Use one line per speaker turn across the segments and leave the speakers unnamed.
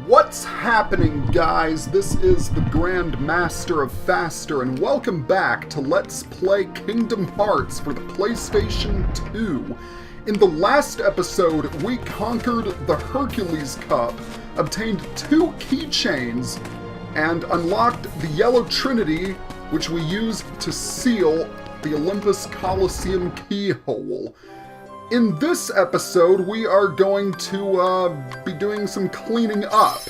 What's happening, guys? This is the Grand Master of Faster, and welcome back to Let's Play Kingdom Hearts for the PlayStation 2. In the last episode, we conquered the Hercules Cup, obtained 2 keychains, and unlocked the Yellow Trinity, which we used to seal the Olympus Coliseum keyhole. In this episode, we are going to be doing some cleaning up.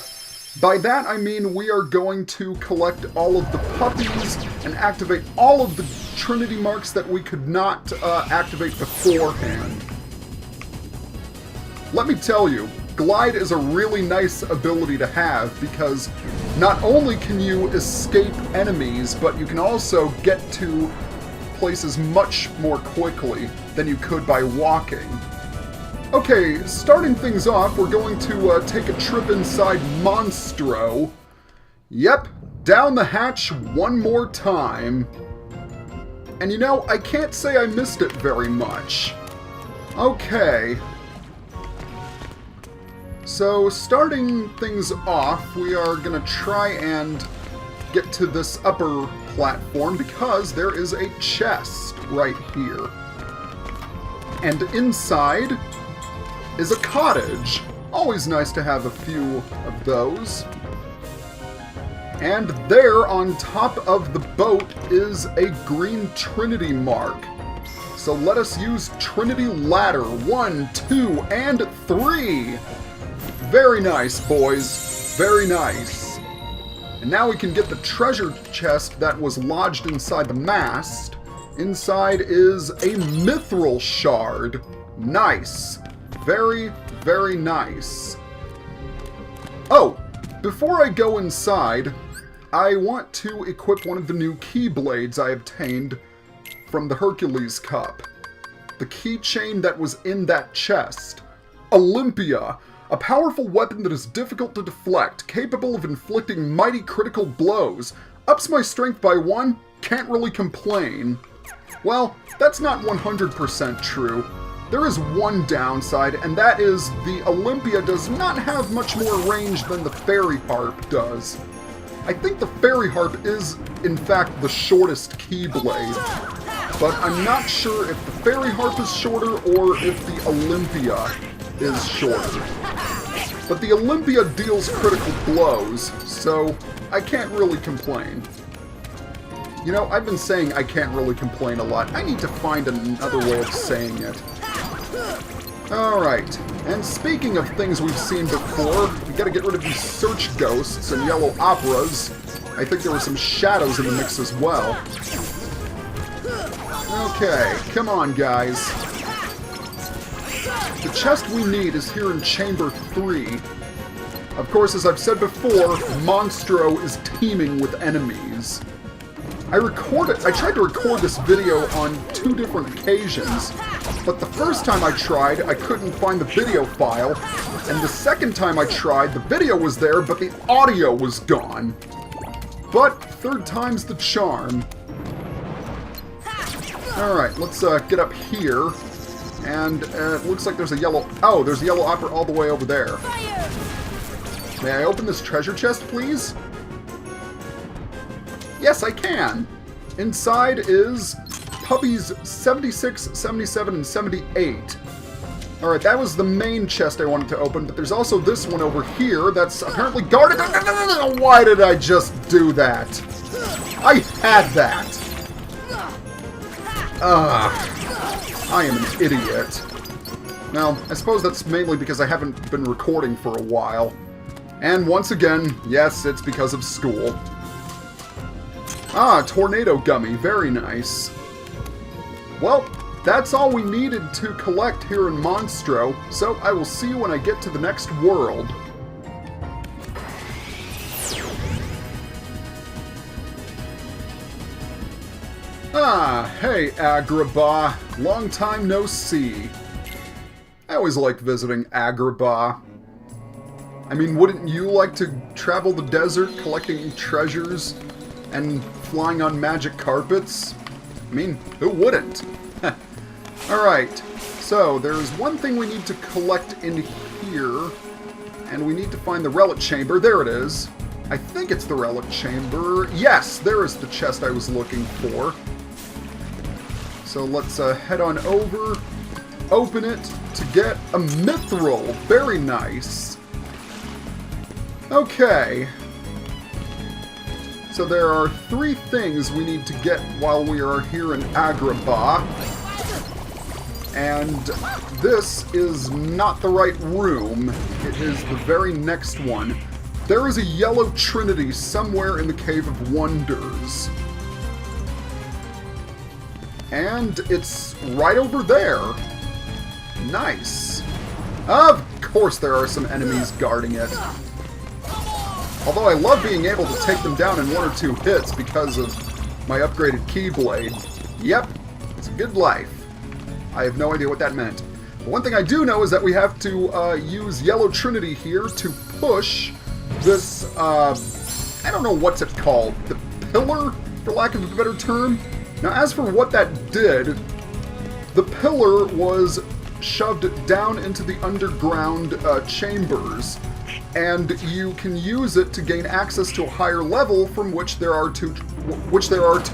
By that, I mean we are going to collect all of the puppies and activate all of the Trinity marks that we could not activate beforehand. Let me tell you, Glide is a really nice ability to have because not only can you escape enemies, but you can also get to places much more quickly than you could by walking. Okay, starting things off, we're going to take a trip inside Monstro. Yep, down the hatch one more time. And you know, I can't say I missed it very much. Okay. So, starting things off, we are gonna try and get to this upper platform because there is a chest right here. And inside is a cottage. Always nice to have a few of those. And there on top of the boat is a green Trinity mark. So let us use Trinity Ladder 1, 2, and 3. Very nice, boys. Very nice. And now we can get the treasure chest that was lodged inside the mast. Inside is a mithril shard. Nice. Very, very nice. Oh, before I go inside, I want to equip one of the new keyblades I obtained from the Hercules Cup. The keychain that was in that chest. Olympia. A powerful weapon that is difficult to deflect, capable of inflicting mighty critical blows. Ups my strength by 1, can't really complain. Well, that's not 100% true. There is one downside, and that is the Olympia does not have much more range than the Fairy Harp does. I think the Fairy Harp is, in fact, the shortest keyblade. But I'm not sure if the Fairy Harp is shorter or if the Olympia is shorter. But the Olympia deals critical blows, so I can't really complain. You know, I've been saying I can't really complain a lot. I need to find another way of saying it. Alright, and speaking of things we've seen before, we gotta get rid of these search ghosts and yellow operas. I think there were some shadows in the mix as well. Okay, come on, guys. The chest we need is here in Chamber 3. Of course, as I've said before, Monstro is teeming with enemies. I tried to record this video on 2 different occasions, but the first time I tried, I couldn't find the video file, and the second time I tried, the video was there, but the audio was gone. But third time's the charm. Alright, let's get up here. And it looks like there's a yellow... Oh, there's a yellow opera all the way over there. May I open this treasure chest, please? Yes, I can. Inside is puppies 76, 77, and 78. Alright, that was the main chest I wanted to open, but there's also this one over here that's apparently guarded... Why did I just do that? I had that. I am an idiot. Now, I suppose that's mainly because I haven't been recording for a while. And once again, yes, it's because of school. Ah, tornado gummy. Very nice. Well, that's all we needed to collect here in Monstro, so I will see you when I get to the next world. Ah, hey Agrabah. Long time no see. I always like visiting Agrabah. I mean, wouldn't you like to travel the desert collecting treasures and flying on magic carpets? I mean, who wouldn't? Alright, so there's one thing we need to collect in here, And we need to find the relic chamber. There it is. I think it's the relic chamber. Yes, there is the chest I was looking for. So let's head on over, open it to get a mithril. Very nice. Okay. So there are 3 things we need to get while we are here in Agrabah. And this is not the right room. It is the very next one. There is a yellow trinity somewhere in the Cave of Wonders. And it's right over there. Nice. Of course there are some enemies guarding it. Although I love being able to take them down in 1 or 2 hits because of my upgraded Keyblade. Yep, it's a good life. I have no idea what that meant. But one thing I do know is that we have to use Yellow Trinity here to push this, I don't know what's it called, the pillar, for lack of a better term. Now, as for what that did, the pillar was shoved down into the underground chambers, and you can use it to gain access to a higher level from which there are two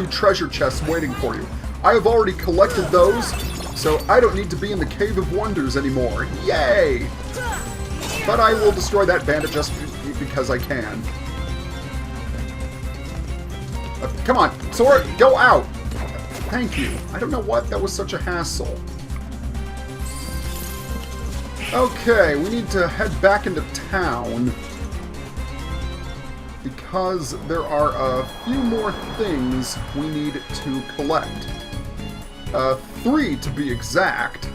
treasure chests waiting for you. I have already collected those, so I don't need to be in the Cave of Wonders anymore. Yay! But I will destroy that bandit just because I can. Come on, Sora, go out! Thank you. I don't know what, that was such a hassle. Okay, we need to head back into town because there are a few more things we need to collect. 3 to be exact.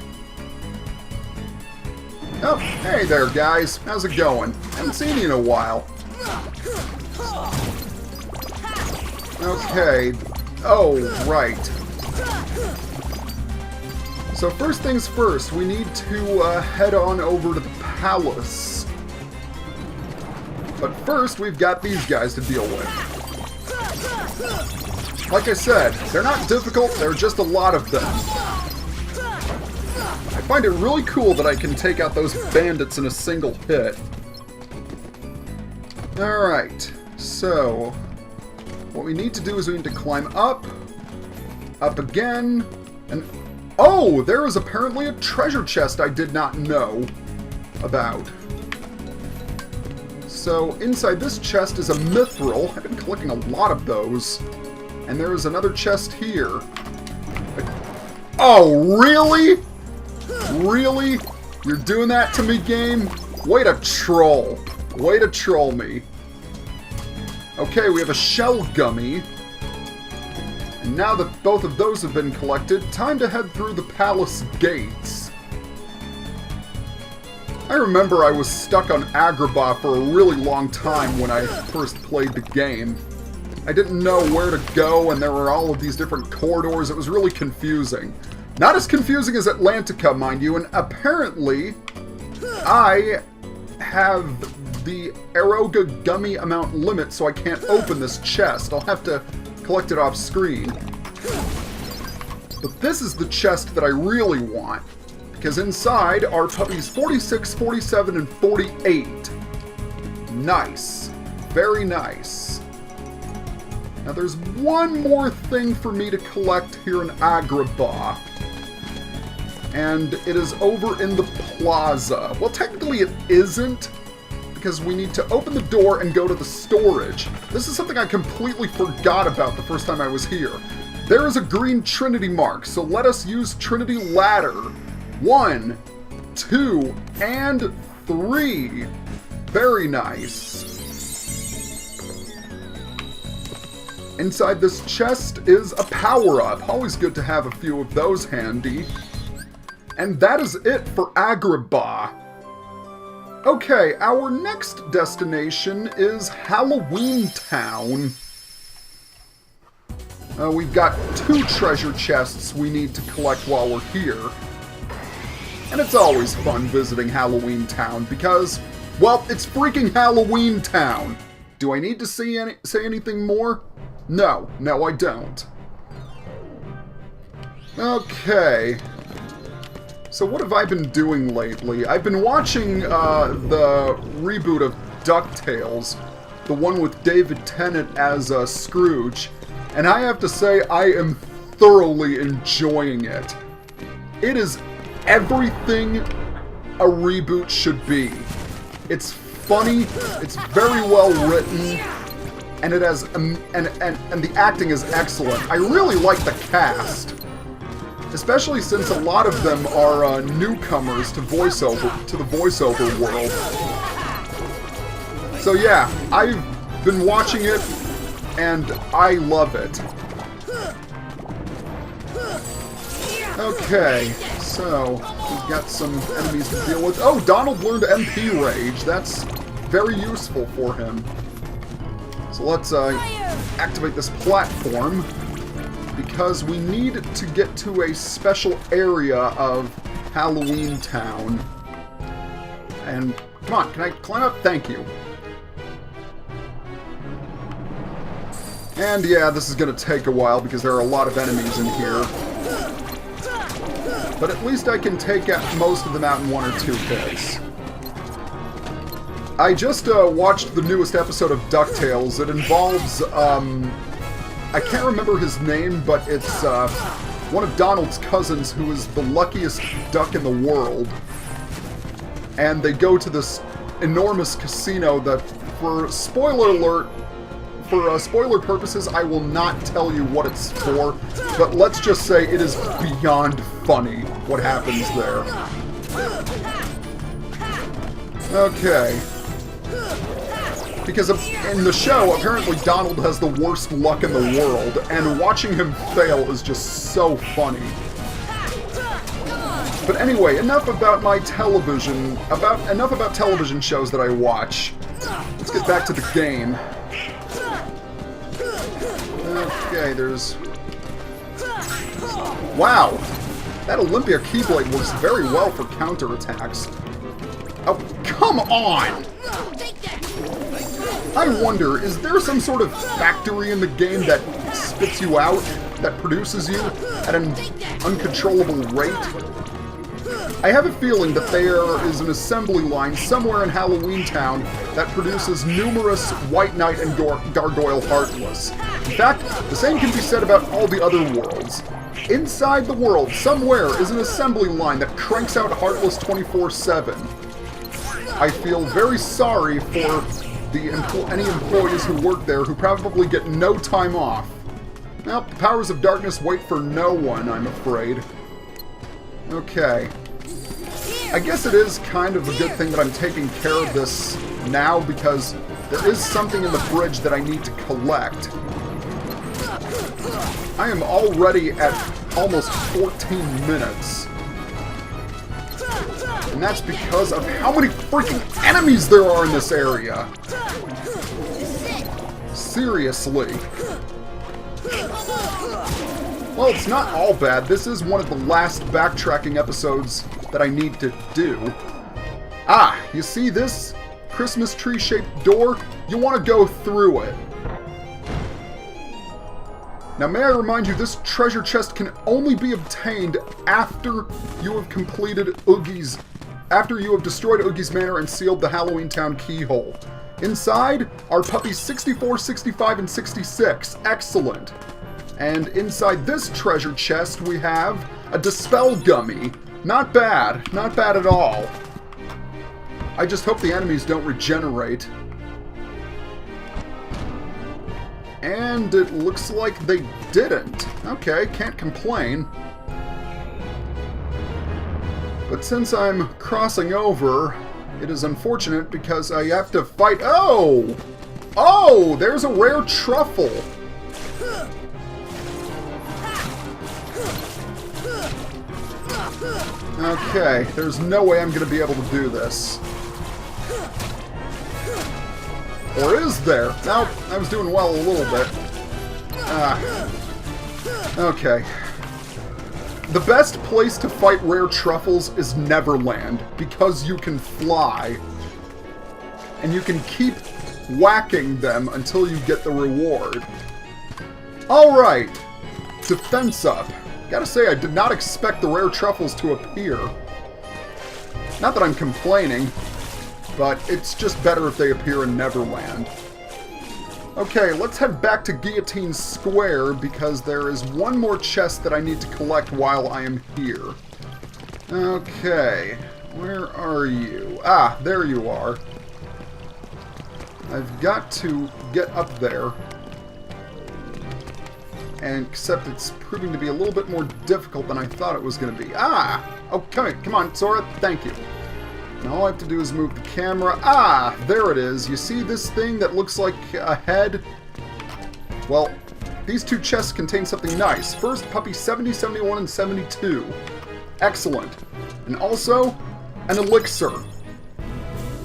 Oh, hey there, guys. How's it going? Haven't seen you in a while. Okay. Oh, right. So first things first, we need to head on over to the palace. But first, we've got these guys to deal with. Like I said, they're not difficult, there are just a lot of them. I find it really cool that I can take out those bandits in a single hit. Alright, so what we need to do is we need to climb up again, and oh, there is apparently a treasure chest I did not know about. So inside this chest is a mithril. I've been collecting a lot of those. And there is another chest here. Oh, really? Really? You're doing that to me, game? Way to troll. Way to troll me. Okay, we have a shell gummy. And now that both of those have been collected, time to head through the palace gates. I remember I was stuck on Agrabah for a really long time when I first played the game. I didn't know where to go, and there were all of these different corridors. It was really confusing. Not as confusing as Atlantica, mind you, and apparently I have the Aeroga gummy amount limit, so I can't open this chest. I'll have to collect it off screen. But this is the chest that I really want, because inside are puppies 46, 47, and 48. Nice. Very nice. Now there's one more thing for me to collect here in Agrabah. And it is over in the plaza. Well, technically it isn't, because we need to open the door and go to the storage. This is something I completely forgot about the first time I was here. There is a green Trinity mark, so let us use Trinity Ladder. 1, 2, and 3. Very nice. Inside this chest is a power-up. Always good to have a few of those handy. And that is it for Agrabah. Okay, our next destination is Halloween Town. We've got 2 treasure chests we need to collect while we're here. And it's always fun visiting Halloween Town because, well, it's freaking Halloween Town. Do I need to say anything more? No, I don't. Okay. So what have I been doing lately? I've been watching the reboot of DuckTales, the one with David Tennant as Scrooge, and I have to say I am thoroughly enjoying it. It is everything a reboot should be. It's funny, it's very well written, and it has and the acting is excellent. I really like the cast. Especially since a lot of them are newcomers to the voiceover world. So yeah, I've been watching it, and I love it. Okay, so we've got some enemies to deal with. Oh, Donald learned MP Rage. That's very useful for him. So let's activate this platform, because we need to get to a special area of Halloween Town. And, come on, can I climb up? Thank you. And yeah, this is going to take a while because there are a lot of enemies in here. But at least I can take most of them out in 1 or 2 hits. I just watched the newest episode of DuckTales. It involves, I can't remember his name, but it's one of Donald's cousins who is the luckiest duck in the world. And they go to this enormous casino that, for spoiler alert, for spoiler purposes, I will not tell you what it's for, but let's just say it is beyond funny what happens there. Okay. Because in the show, apparently Donald has the worst luck in the world, and watching him fail is just so funny. But anyway, enough about my television, enough about television shows that I watch. Let's get back to the game. Okay, there's... Wow! That Olympia Keyblade works very well for counterattacks. Oh, come on! I wonder, is there some sort of factory in the game that spits you out, that produces you at an uncontrollable rate? I have a feeling that there is an assembly line somewhere in Halloween Town that produces numerous White Knight and Gargoyle Heartless. In fact, the same can be said about all the other worlds. Inside the world, somewhere, is an assembly line that cranks out Heartless 24/7. I feel very sorry for any employees who work there who probably get no time off. Well, the powers of darkness wait for no one, I'm afraid. Okay. I guess it is kind of a good thing that I'm taking care of this now, because there is something in the fridge that I need to collect. I am already at almost 14 minutes. And that's because of how many freaking enemies there are in this area. Seriously. Well, it's not all bad. This is one of the last backtracking episodes that I need to do. Ah, you see this Christmas tree-shaped door? You want to go through it. Now, may I remind you, this treasure chest can only be obtained after you have completed after you have destroyed Oogie's Manor and sealed the Halloween Town keyhole. Inside are puppies 64, 65, and 66. Excellent. And inside this treasure chest, we have a Dispel Gummy. Not bad. Not bad at all. I just hope the enemies don't regenerate. And it looks like they didn't. Okay, can't complain. But since I'm crossing over, it is unfortunate because I have to fight... Oh! Oh! There's a rare truffle! Okay, there's no way I'm going to be able to do this. Or is there? Nope, I was doing well a little bit. Okay. The best place to fight rare truffles is Neverland, because you can fly. And you can keep whacking them until you get the reward. Alright. Defense up. Gotta say, I did not expect the rare truffles to appear. Not that I'm complaining, but it's just better if they appear in Neverland. Okay, let's head back to Guillotine Square, because there is one more chest that I need to collect while I am here. Okay, where are you? Ah, there you are. I've got to get up there. And except it's proving to be a little bit more difficult than I thought it was going to be. Ah! Okay, come on, Sora, thank you. And all I have to do is move the camera. Ah, there it is. You see this thing that looks like a head? Well, these two chests contain something nice. First, puppy 70, 71, and 72. Excellent. And also, an elixir.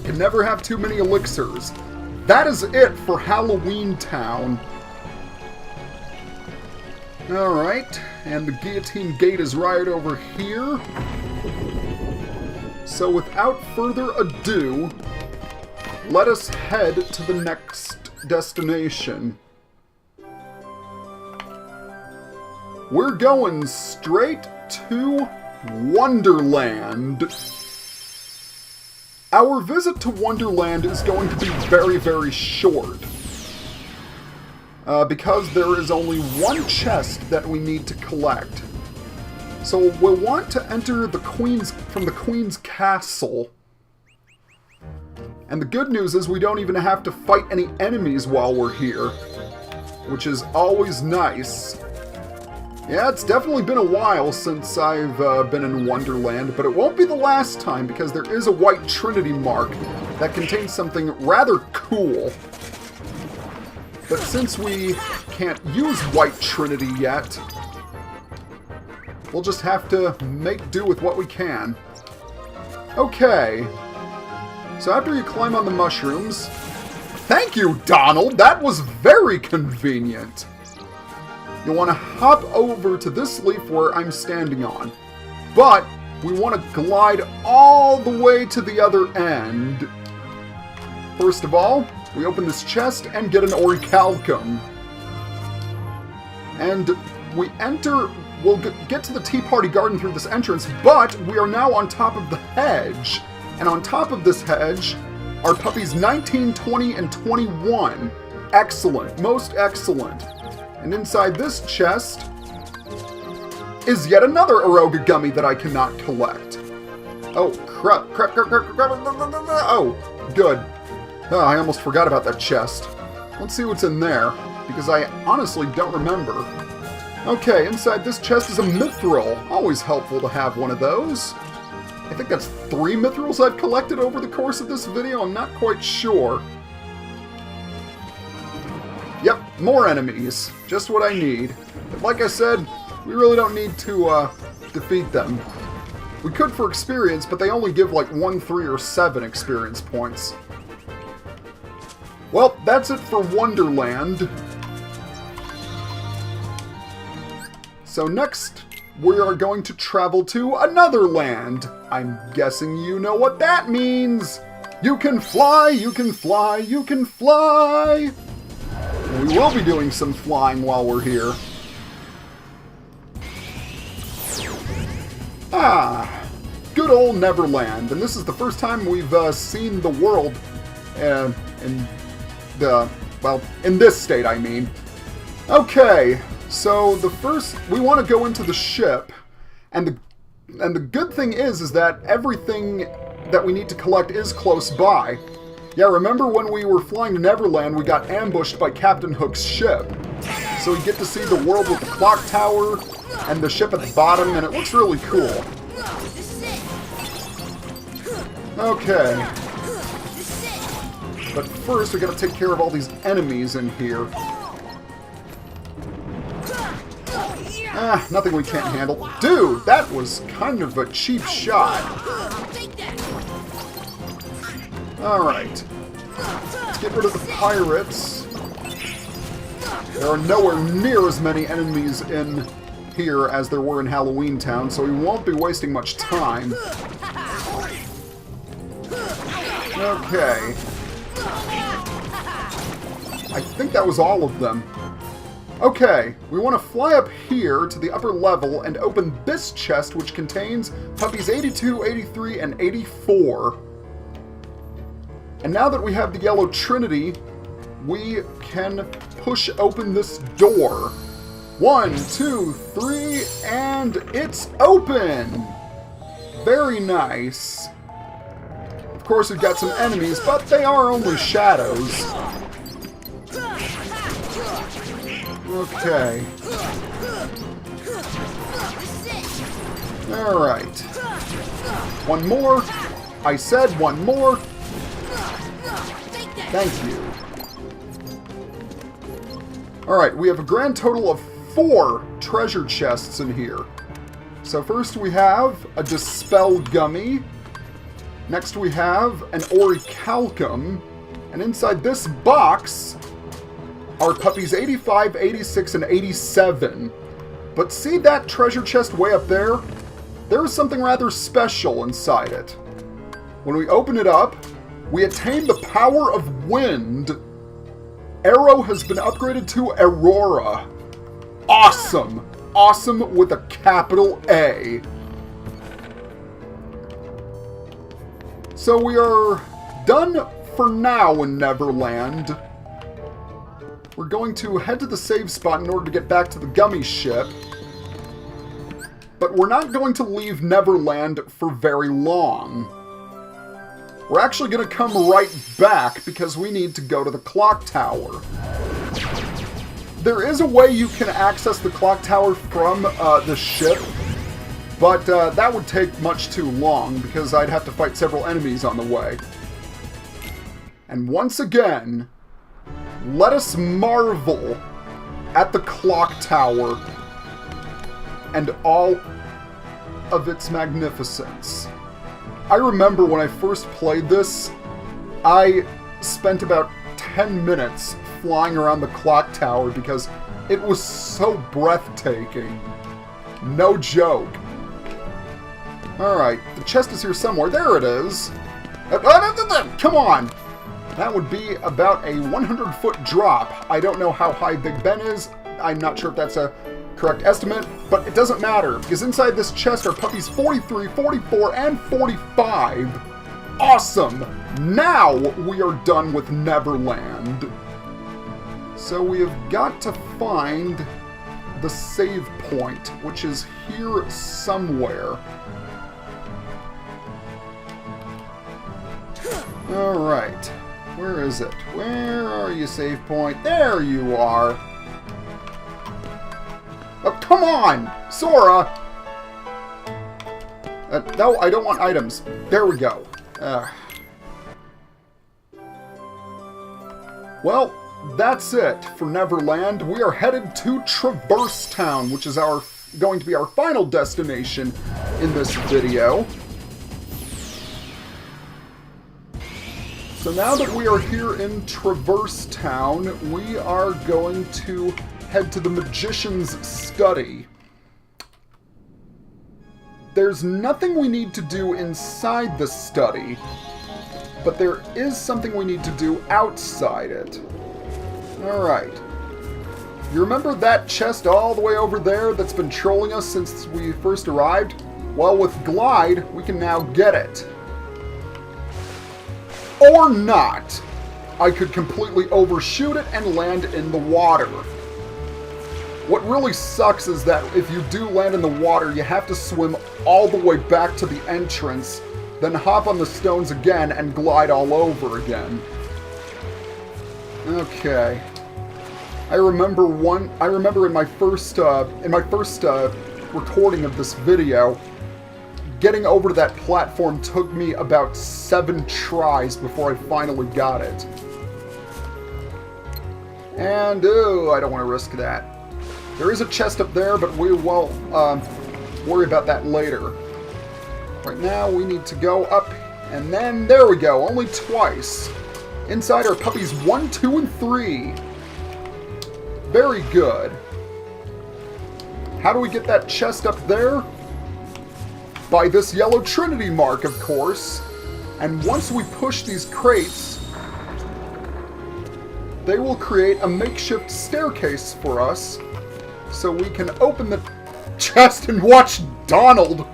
Can never have too many elixirs. That is it for Halloween Town. Alright, and the Guillotine Gate is right over here. So without further ado, let us head to the next destination. We're going straight to Wonderland. Our visit to Wonderland is going to be very, very short. Because there is only one chest that we need to collect. So we'll want to enter the Queen's Castle. And the good news is we don't even have to fight any enemies while we're here, which is always nice. Yeah, it's definitely been a while since I've been in Wonderland, but it won't be the last time because there is a white trinity mark that contains something rather cool. But since we can't use white trinity yet, we'll just have to make do with what we can. Okay. So after you climb on the mushrooms... Thank you, Donald! That was very convenient! You'll want to hop over to this leaf where I'm standing on. But we want to glide all the way to the other end. First of all, we open this chest and get an orichalcum. And we enter... We'll get to the Tea Party Garden through this entrance, but we are now on top of the hedge. And on top of this hedge are puppies 19, 20, and 21. Excellent. Most excellent. And inside this chest is yet another Aroga gummy that I cannot collect. Oh, crap. Oh, good. Oh, I almost forgot about that chest. Let's see what's in there, because I honestly don't remember. Okay, inside this chest is a mithril. Always helpful to have one of those. I think that's 3 mithrils I've collected over the course of this video. I'm not quite sure. Yep, more enemies. Just what I need. But like I said, we really don't need to defeat them. We could for experience, but they only give like 1, 3, or 7 experience points. Well, that's it for Wonderland. So next, we are going to travel to another land. I'm guessing you know what that means. You can fly, you can fly, you can fly. And we will be doing some flying while we're here. Ah, good old Neverland. And this is the first time we've seen the world in this state, I mean. Okay. So we want to go into the ship, and the good thing is that everything that we need to collect is close by. Yeah, remember when we were flying to Neverland, we got ambushed by Captain Hook's ship. So we get to see the world with the clock tower and the ship at the bottom, and it looks really cool. Okay. But first, we gotta take care of all these enemies in here. Ah, nothing we can't handle. Dude, that was kind of a cheap shot. Alright. Let's get rid of the pirates. There are nowhere near as many enemies in here as there were in Halloween Town, so we won't be wasting much time. Okay. I think that was all of them. Okay, we want to fly up here to the upper level and open this chest, which contains puppies 82, 83, and 84. And now that we have the yellow trinity, we can push open this door. 1, 2, 3, and it's open! Very nice. Of course, we've got some enemies, but they are only shadows. Okay. Alright. One more. I said one more. Thank you. Alright, we have a grand total of 4 treasure chests in here. So first we have a Dispel Gummy. Next we have an Orichalcum. And inside this box are puppies 85, 86, and 87. But see that treasure chest way up there? There is something rather special inside it. When we open it up, we attain the power of wind. Arrow has been upgraded to Aurora. Awesome! Awesome with a capital A. So we are done for now in Neverland. We're going to head to the save spot in order to get back to the gummy ship. But we're not going to leave Neverland for very long. We're actually going to come right back because we need to go to the clock tower. There is a way you can access the clock tower from the ship, but that would take much too long because I'd have to fight several enemies on the way. And once again, let us marvel at the clock tower and all of its magnificence. I remember when I first played this, I spent about 10 minutes flying around the clock tower because it was so breathtaking. No joke. Alright, the chest is here somewhere. There it is. Come on! That would be about a 100-foot drop. I don't know how high Big Ben is. I'm not sure if that's a correct estimate, but it doesn't matter, because inside this chest are puppies 43, 44, and 45. Awesome! Now we are done with Neverland. So we have got to find the save point, which is here somewhere. Alright. Where is it? Where are you, save point? There you are! Oh, come on! Sora! No, I don't want items. There we go. Well, that's it for Neverland. We are headed to Traverse Town, which is going to be our final destination in this video. So now that we are here in Traverse Town, we are going to head to the Magician's Study. There's nothing we need to do inside the study, but there is something we need to do outside it. Alright. You remember that chest all the way over there that's been trolling us since we first arrived? Well, with Glide, we can now get it. Or not. I could completely overshoot it and land in the water. What really sucks is that if you do land in the water, you have to swim all the way back to the entrance, then hop on the stones again and glide all over again. Okay. I remember in my first recording of this video, getting over to that platform took me about 7 tries before I finally got it. And, I don't want to risk that. There is a chest up there, but we will worry about that later. Right now, we need to go up, and then, there we go, only twice. Inside are puppies 1, 2, and 3. Very good. How do we get that chest up there? By this yellow trinity mark, of course. And once we push these crates, they will create a makeshift staircase for us so we can open the chest and watch Donald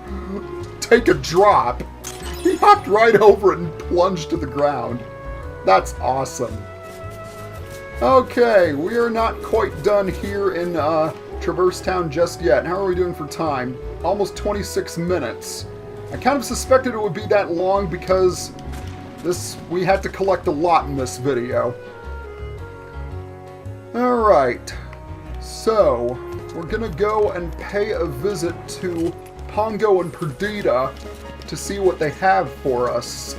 take a drop. He hopped right over it and plunged to the ground. That's awesome. Okay, we are not quite done here in Traverse Town just yet. How are we doing for time? Almost 26 minutes. I kind of suspected it would be that long because we had to collect a lot in this video. Alright, so we're gonna go and pay a visit to Pongo and Perdita to see what they have for us.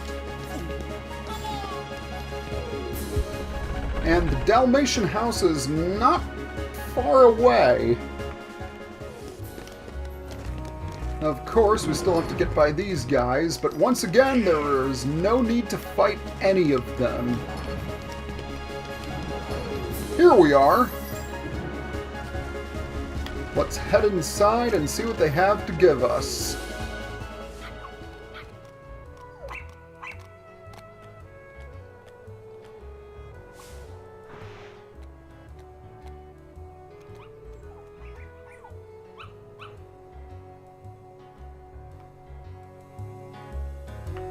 And the Dalmatian house is not far away. Of course, we still have to get by these guys, but once again, there is no need to fight any of them. Here we are. Let's head inside and see what they have to give us.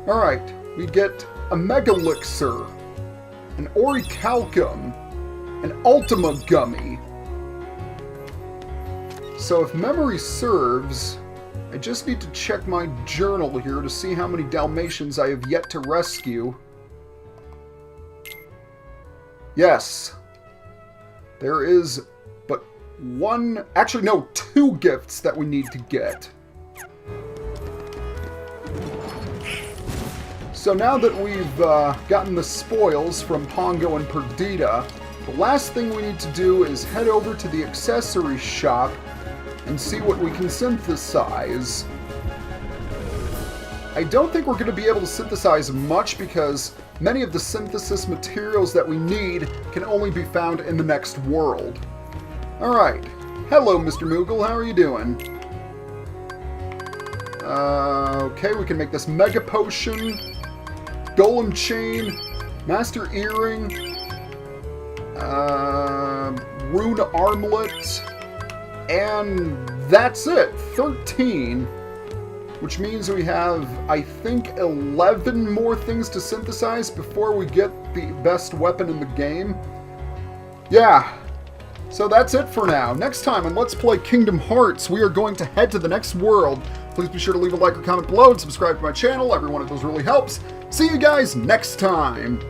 Alright, we get a Megalixir, an Orichalcum, an Ultima Gummy. So if memory serves, I just need to check my journal here to see how many Dalmatians I have yet to rescue. Yes, there is but one, actually no, 2 gifts that we need to get. So now that we've gotten the spoils from Pongo and Perdita, the last thing we need to do is head over to the accessory shop and see what we can synthesize. I don't think we're going to be able to synthesize much because many of the synthesis materials that we need can only be found in the next world. Alright. Hello, Mr. Moogle. How are you doing? Okay, we can make this Mega Potion, Golem Chain, Master Earring, Rune Armlet, and that's it. 13. Which means we have, I think, 11 more things to synthesize before we get the best weapon in the game. Yeah. So that's it for now. Next time on Let's Play Kingdom Hearts, we are going to head to the next world. Please be sure to leave a like or comment below and subscribe to my channel. Every one of those really helps. See you guys next time!